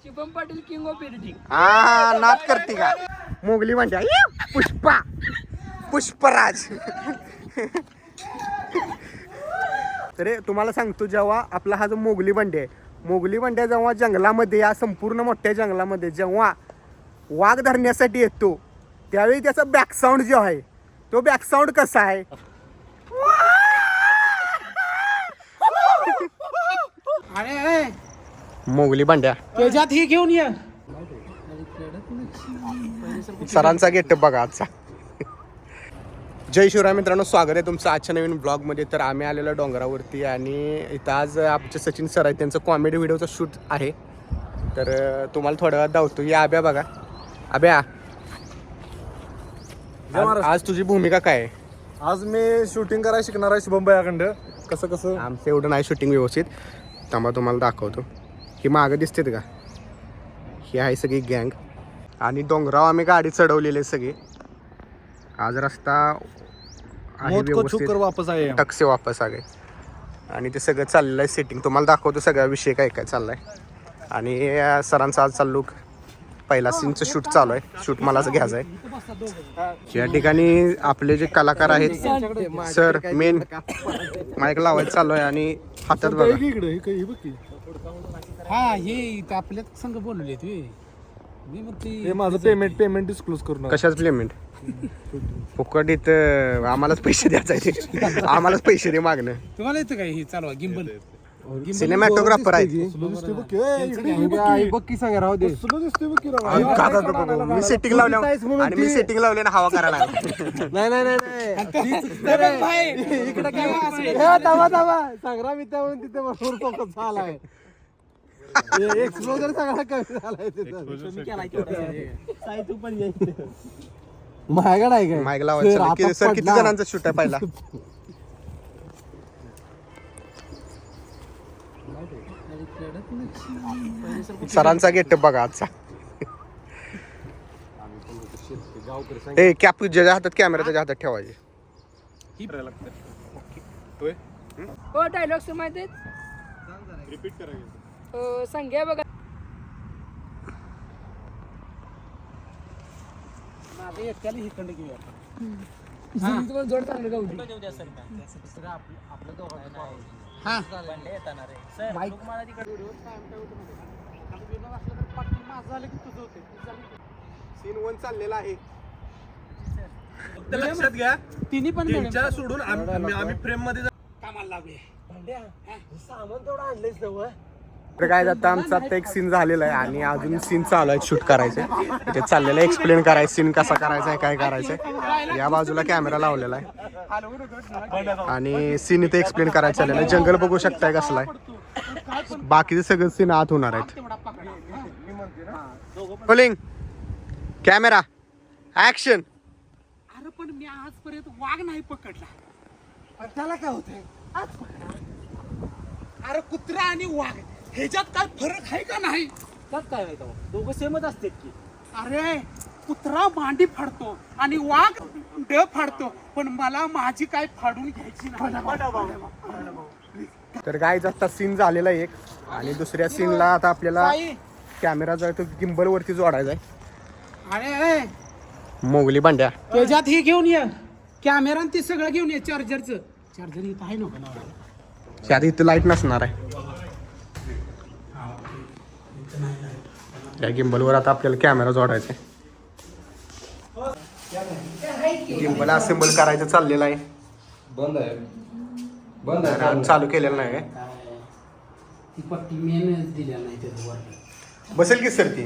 Shubham Patil king of editing. हा नाच करते का मोगली भांड्या पुष्पा पुष्पराज. तर तुम्हाला सांगतो जेव्हा आपला हा जो मोगली भांड्या आहे, मोगली भांड्या जेव्हा जंगलामध्ये या संपूर्ण मोठ्या जंगलामध्ये जेव्हा वाघ धरण्यासाठी येतो त्यावेळी त्याचा बॅकसाऊंड जो आहे तो बॅकसाऊंड कसा आहे. अरे मोगली भांड्या त्याच्यात ही घेऊन ये. सरांचा गेटअप बघा आजचा. जय शिवराय मित्रांनो, स्वागत आहे तुमचं आजच्या नवीन ब्लॉगमध्ये. तर आम्ही आलेलो डोंगरावरती आणि इथं आज आमचे सचिन सर आहेत, त्यांचं कॉमेडी व्हिडिओचं शूट आहे. तर तुम्हाला थोड्या वेळात धावतो. या आब्या बघा. आब्या आज तुझी भूमिका काय आहे? आज मी शूटिंग करायला शिकणार आहे शुभम भैयाकडं. कसं आमचं एवढं नाही शूटिंग व्यवस्थित. थांबा तुम्हाला दाखवतो. ही मागं दिसतेत का, ही आहे सगळी गँग. आणि डोंगराव आम्ही गाडी चढवलेली आहे सगळी. आज रस्ता आहे व्यवस्थित, वापस आहे. टक्से वापस आले. आणि ते सगळं चाललेलं आहे सेटिंग. तुम्हाला दाखवतो सगळा विषय काय काय चाललाय. आणि सरांचा आज चालू पहिला सीनचं शूट चालू आहे. शूट मलाच घ्यायचं आहे. या ठिकाणी आपले जे कलाकार आहेत सर मेन माईक लावायचं चालू आहे. आणि हातात बघा हा हे आपल्यात संघ बोलले तू. मी मग हे माझं पेमेंट डिस्क्लोज करून कशाच पेमेंट फुकट इथं आम्हालाच पैसे द्यायचे आहे. आम्हालाच पैसे दे मागणं. तुम्हाला येतं काय हे चालवा गिंबल सिनेमॅटोग्राफर आहे. बक्की सांगा राहू दे. मी सेटिंग लावल्या आणि मी सेटिंग लावले ना हवा करायला लागला. नाही इकडे काय सांगरा मी त्यामुळे तिथे भरपूर फोकस झालाय. एक्सप्लोजर सगळा कमी झालाय महागड आहे काय माईक लावायचं. सर किती जणांचा शूट आहे पहिला? सरांचा गेटअप बघा आजचा. ए कॅप ज्याच्या हातात कॅमेरा त्याच्या हातात ठेवायचे. हो डायलॉग माहिती आहेत? रिपीट करायचं. सांग्या बघा. माझं एकट्याला ही खंड घेऊया. जोड चांगलं गावली. हा सीन 1 चाललेला आहे. लक्षात घ्या तिन्ही पण त्यांच्या सोडून आम्ही फ्रेम मध्ये कामाला लागले. सामान तेवढं आणलंच नव्हतं. तर काय आता आमचा आता एक सीन झालेला आहे आणि अजून सीन चालू आहे शूट करायचं. ते चाललेलं आहे एक्सप्लेन करायचं सीन कसा करायचा आहे काय करायचंय. या बाजूला कॅमेरा लावलेला आहे आणि सीन इथे एक्सप्लेन करायचं चाललेलं आहे. जंगल बघू शकताय कसला आहे. बाकीचे सगळे सीन आत होणार आहेत. Rolling camera action. अरे पण मी आजपर्यंत वाघ नाही पकडला. त्याला काय होतंय आज पकडला. अरे कुत्रा आणि वाघ ह्याच्यात काय फरक आहे का नाही? त्यात काय माहिती दोघं सेमच असते की. अरे कुत्रा मांडी फाडतो आणि वाघ ड फाडतो, पण मला माझी काय फाडून घ्यायची नाही. तर काय आता सीन झालेला आहे एक. आणि दुसऱ्या सीनला आता आपल्याला कॅमेरा जो आहे तो गिम्बल वरती जोडायचा आहे. अरे मोगली भांड्या त्याच्यात ही घेऊन ये कॅमेरा आणि ते सगळं घेऊन ये. चार्जर इथं आहे नव्हतं ना. त्यात इथं लाईट नसणार आहे. त्या गिम्बलवर आता आपल्याला कॅमेरा जोडायचा आहे. गिम्बल असेंबल करायचं चाललेलं आहे. बंद आहे चालू केलेलं नाही काय. ती पट्टी मेन दिलेला नाही त्याचं वर. बसेल की सर ती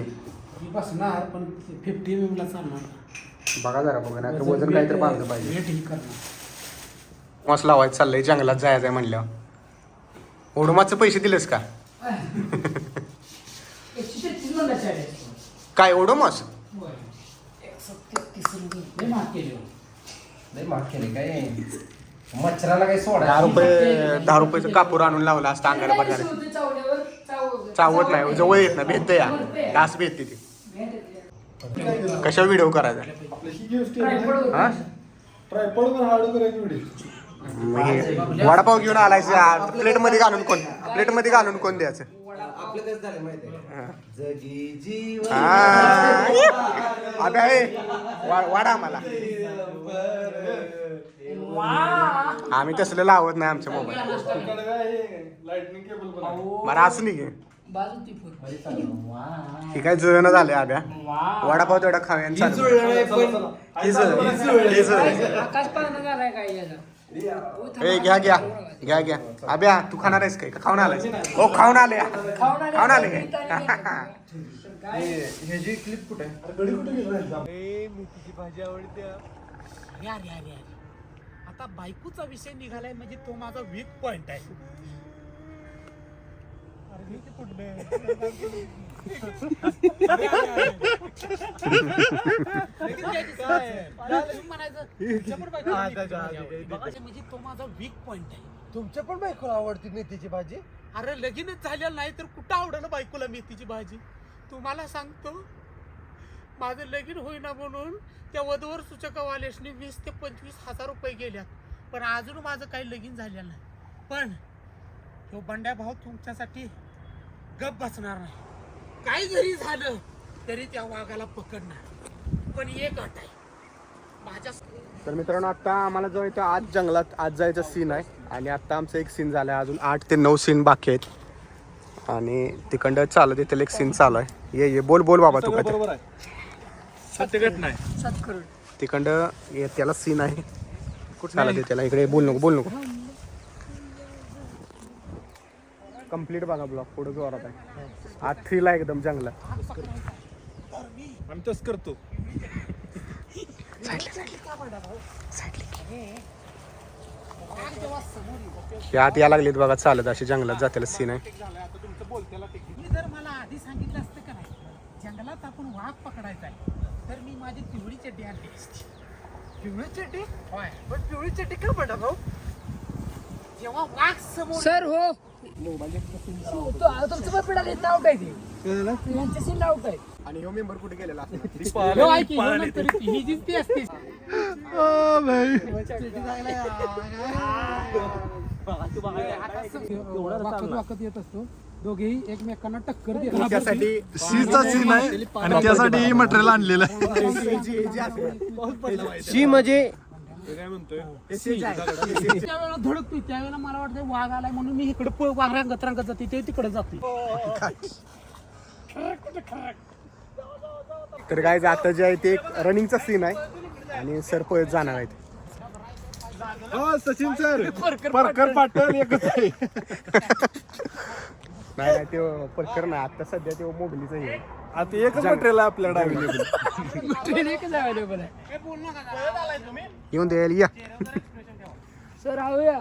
बसणार पण 50 mm ला चालणार. बघा जरा बघा नाही तर वजन काहीतरी बांधलं पाहिजे. वेट ही करणार. मस्त लावायचं चाललंय. जंगलात जायचं आहे म्हणल्यावर. ओडोमाचं पैसे दिलेस का? काय ओडोमास? मच्छराला काही सोडा. 10 रुपयाचं कापूर आणून लावला असता अंगाला बघायला. चावत नाही जवळ येत ना भेटत या डास भेटते ती. कशा व्हिडिओ करायचा वडापाव घेऊन आलायचं प्लेट मध्ये घालून कोण द्यायचं. अबे वाडा आम्हाला आम्ही तसलं लावत नाही आमच्या मोबाईल मला असं नाही घे ही काय जुळणं झालंय आब्या वडापाव तेवढा खाऊया घ्या घ्या घ्या घ्या आब्या तू खाणार आहेस काय का खाऊन आलायस हो खाऊन आले खाऊन आले काय ह्याची क्लिप कुठे मेथीची भाजी आवडते अरे आता बायकोचा विषय निघालाय म्हणजे तो माझा वीक पॉइंट आहे. म्हणजे तो माझा वीक पॉइंट आहे. तुमच्या पण बायकोला आवडते मेथीची भाजी अरे लगीनच झालेलं नाही तर कुठं आवडलं बायकोला मेथीची भाजी. तुम्हाला सांगतो माझं लगीन होईना म्हणून त्या वधूवर सूचकवालेशनी 20 ते 25,000 रुपये गेल्यात पण अजून माझं काही लगीन झालेलं नाही. पण तो बंड्या भाऊ तुमच्यासाठी गप बसणार नाही. काही जरी झालं तरी त्या वाघाला पकडणार पण एक अट आहे माझ्या. तर मित्रांनो आता आम्हाला जो इथं आज जंगलात आज जायचा सीन आहे आणि आता आमचं एक सीन झालं आहे अजून 8 ते 9 सीन बाकी आहेत आणि तिकडं चालत येतील एक सीन चालू आहे. ये बोल बोल बाबा तू काय बरोबर आहे सत्यगत नाही तिकडं त्याला सीन आहे चालत आहे त्याला इकडे बोल नको कम्प्लीट बघा ब्लॉग पुढे जोरात आहे आज थ्रिल आहे एकदम जंगलात आम्ही तस करतो आत या लागलीत बघा चालत अशी जंगलात जातेला सीन आहे. मी जर मला आधी सांगितलं असतं का नाही जंगलात आपण वाघ पकडायचा आहे तर मी माझी पिवळी चड्डी आणली असती. पिवळी चड्डी होय पण पिवळी चड्डी का पडा भाऊ जेव्हा वाघ समोर सर हो तुमचं पण पिढाला नाव काय ते यांच्याशी नाव काय आणि ह्यो मेंबर कुठे गेलेला हो, ऐक की, हो नंतर ही जी ती असते वाकत येत असतो दोघेही एकमेकांना टक्कर देतात. त्यासाठी शीचा सीन आहे आणि त्यासाठी मटेरियल आणलेलं शी म्हणजे त्यावेळेला धडकतोय त्यावेळेला मला वाटतं वाघ आलाय म्हणून मी इकडे वाघ रंगत जाते ते तिकडे जाते. तर काय आता जे आहे ते रनिंगचा सीन आहे आणि सर पळत जाणार आहेत. सचिन सर परकर पाटण एकच आहे नाही ते परकर नाही आता सध्या ते मोबिलीचं हे आता एकच मटेरियल आहे आपल्याकडे अवेलेबल एकच अवेलेबल आहे येऊन द्यायला या सर हवूया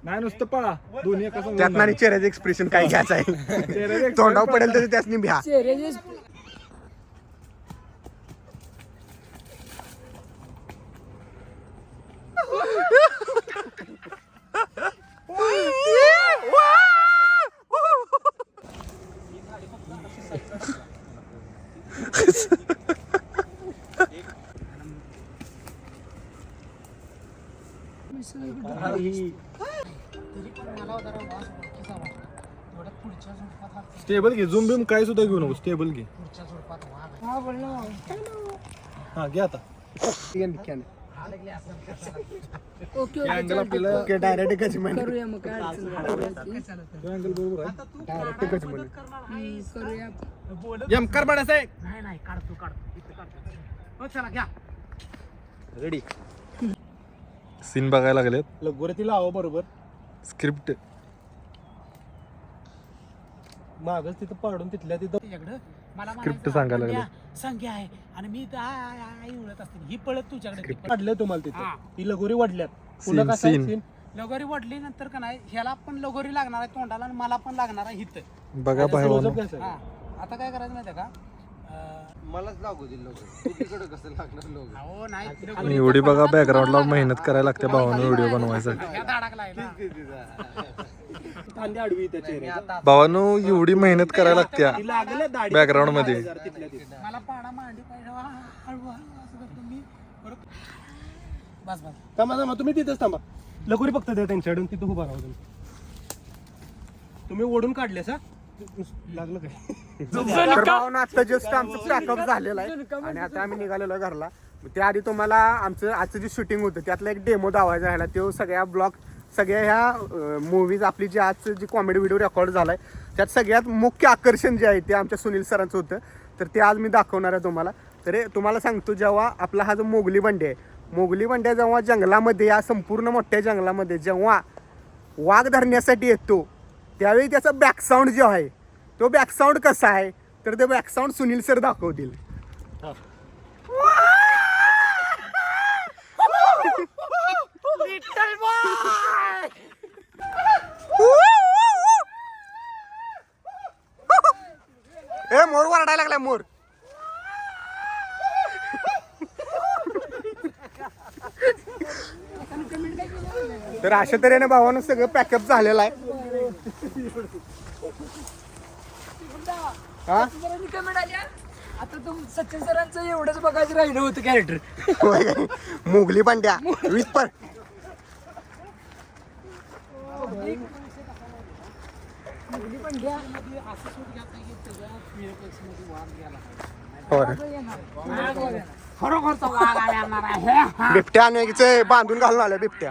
नाही नुसतं पळा दोन्ही एका संग त्यात आणि चेहऱ्याचं एक्सप्रेशन काय घ्यायचं आहे तोंडावर पडेल तरी त्यासनी भ्या चेहऱ्याचे स्टेबल घे झूम बिम काय सुद्धा घेऊ नको स्टेबल घे हा बोल ना हा घे आता ओके अँगल आपल्याला ओके डायरेक्ट गजमन करूया मग काय अडचण नाही. अँगल बरोबर आहे डायरेक्ट गजमन करूया यमकर बडास आहे नाही काढतो इथं काढतो. हो चला घ्या रेडी सीन बघायला लागलेत लगोरे लावा बरोबर स्क्रिप्ट मागच तिथं पाडून तिथल्या तिथं तुझ्याकडं मला Script सांगायला लागले. संख्या आहे आणि मी तर आई उडत असते ही पळत तुझ्याकडे काढलं तुम्हाला हा. तिथं ही लगोरी वाढल्यात पुन्हा कसं आहे scene? लगोरी वडली नंतर का नाही ह्याला पण लगोरी लागणार आहे तोंडाला आणि मला पण लागणार आहे हिथं. बघा भावानो. कसं आहे? हा आता काय करायचं माहिती आहे का मलाच लागू दिलं तिकडे कसं लागणार लोक अहो नाही आणि एवढी बघा बॅकग्राऊंडला मेहनत करायला लागते भावानं व्हिडिओ बनवायसाठी. ह्या धाडाकला आहे ना. खांदे आडवी त्या चेहऱ्याच्या. भावानो एवढी मेहनत करायला लागत्या ती लागलं दाढी बॅकग्राऊंड मध्ये. तिथल्या तिथं. मला पाडा मांडी पाहिजे हळू असं करतो मी बरोबर बस बस थांबा तुम्ही तिथेच थांबा लगोरी फक्त द्या त्यांच्याकडून तिथं उभा राहा तुम्ही ओढून काढले सा लागलं काय तर भावना आता जस्ट आमचं पॅकअप झालेलं आहे आणि आता आम्ही निघालेलो घरला. त्याआधी तुम्हाला आमचं आजचं जे शूटिंग होतं त्यातला एक डेमो दावायचा राहिला. तो सगळ्या सगळ्या ह्या मूवीज आपली जी आजचं जी कॉमेडी व्हिडिओ रेकॉर्ड झालाय त्यात सगळ्यात मुख्य आकर्षण जे आहे ते आमच्या सुनील सरांचं होतं. तर ते आज मी दाखवणार आहे तुम्हाला. तर तुम्हाला सांगतो, जेव्हा आपला हा जो मोगली बंड्या आहे, मोगली बंड्या जेव्हा जंगलामध्ये, या संपूर्ण मोठ्या जंगलामध्ये जेव्हा वाघ धरण्यासाठी येतो त्यावेळी त्याचा बॅकसाऊंड जो आहे तो बॅकसाऊंड कसा आहे तर ते बॅकसाऊंड सुनील सर दाखवतील. ए मोर वरडायला लागलाय मोर. तर अशा तऱ्हेने भावानं सगळं पॅकअप झालेलं आहे. हा कमेंट आल्या आता सचिन सरांचं एवढंच बघायचं राहिलं होतं कॅरेक्टर. होय काय? मोगली बंड्या विथ पर खरोखरचा वाघ आला आहे. बिबट्या आणि बांधून घालून आल्या बिबट्या.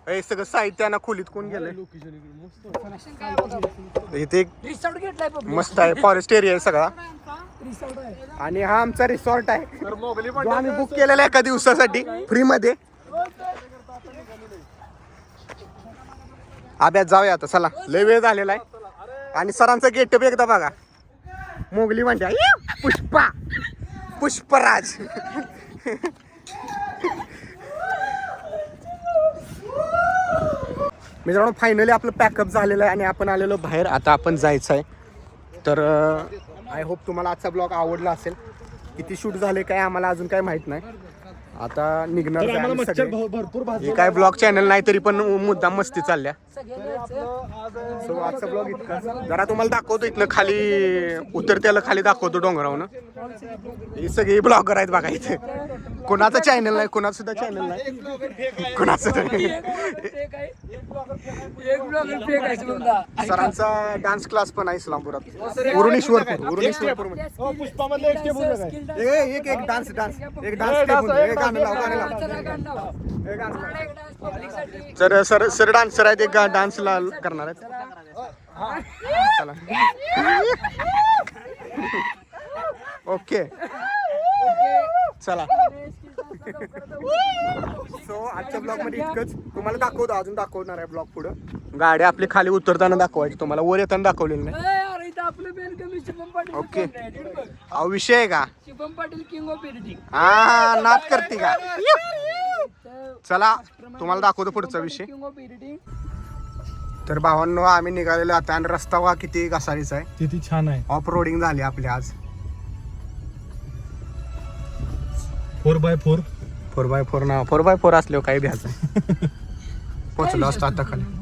हे सगळं साहित्यानं खोलीत कोण गेलंय. इथे एक रिसॉर्ट घेतलाय बघ. मस्त आहे, फॉरेस्ट एरिया आहे सगळा. रिसॉर्ट आहे. आणि हा आमचा रिसॉर्ट आहे जो आम्ही बुक केलेला आहे एका दिवसासाठी फ्री मध्ये. अभ्यास जाऊया आता, चला लय वेळ झालेला आहे. आणि सरांचा गेटअप एकदा बघा. मोगली म्हणत्या पुष्पा पुष्पराज. मित्रांनो फायनली आपलं पॅकअप झालेलं आहे आणि आपण आलेलो बाहेर. आता आपण जायचं आहे. तर आय होप तुम्हाला आजचा ब्लॉग आवडला असेल. किती शूट झाले काय आम्हाला अजून काय माहित नाही. आता निघणार आहे आम्ही सगळे. भरपूर हे काय ब्लॉग चॅनल नाही तरी पण मुद्दाम मस्ती चालल्या. सगळ्यांना सो आजचा ब्लॉग इतका. जरा तुम्हाला दाखवतो इथनं खाली उतरत्याला खाली दाखवतो डोंगरावनं. हे सगळे ब्लॉगर आहेत बघा इथे. कोणाचं चॅनल नाही, कोणाचं सुद्धा चॅनल नाही, कोणाचं सरांचा डान्स क्लास पण आहे इस्लामपुरात, उरुणेश्वरपूर. एक डान्स एक गाणं लाव. तर सर डान्सर आहेत, एक डान्स करणार आहेत. चला ओके चला. सो आजच्या ब्लॉग मध्ये इतकंच. तुम्हाला दाखवतो, अजून दाखवणार आहे ब्लॉग पुढं. गाडी आपली खाली उतरताना दाखवायची, तुम्हाला वर येताना दाखवलेलं नाही. ओके विषय आहे का? Shubham Patil king of editing. हा नाच करते का? चला तुम्हाला दाखवतो पुढचा विषय. King of editing. तर भावांनो आम्ही निघालेलो आता आणि रस्ता वा किती घसारीचा आहे. किती छान आहे. ऑफ रोडिंग झाली आपली आज. 4x4 4x4 ना 4x4 असल्यावर काही भ्यायचं. पोचलो असतो आता खाली.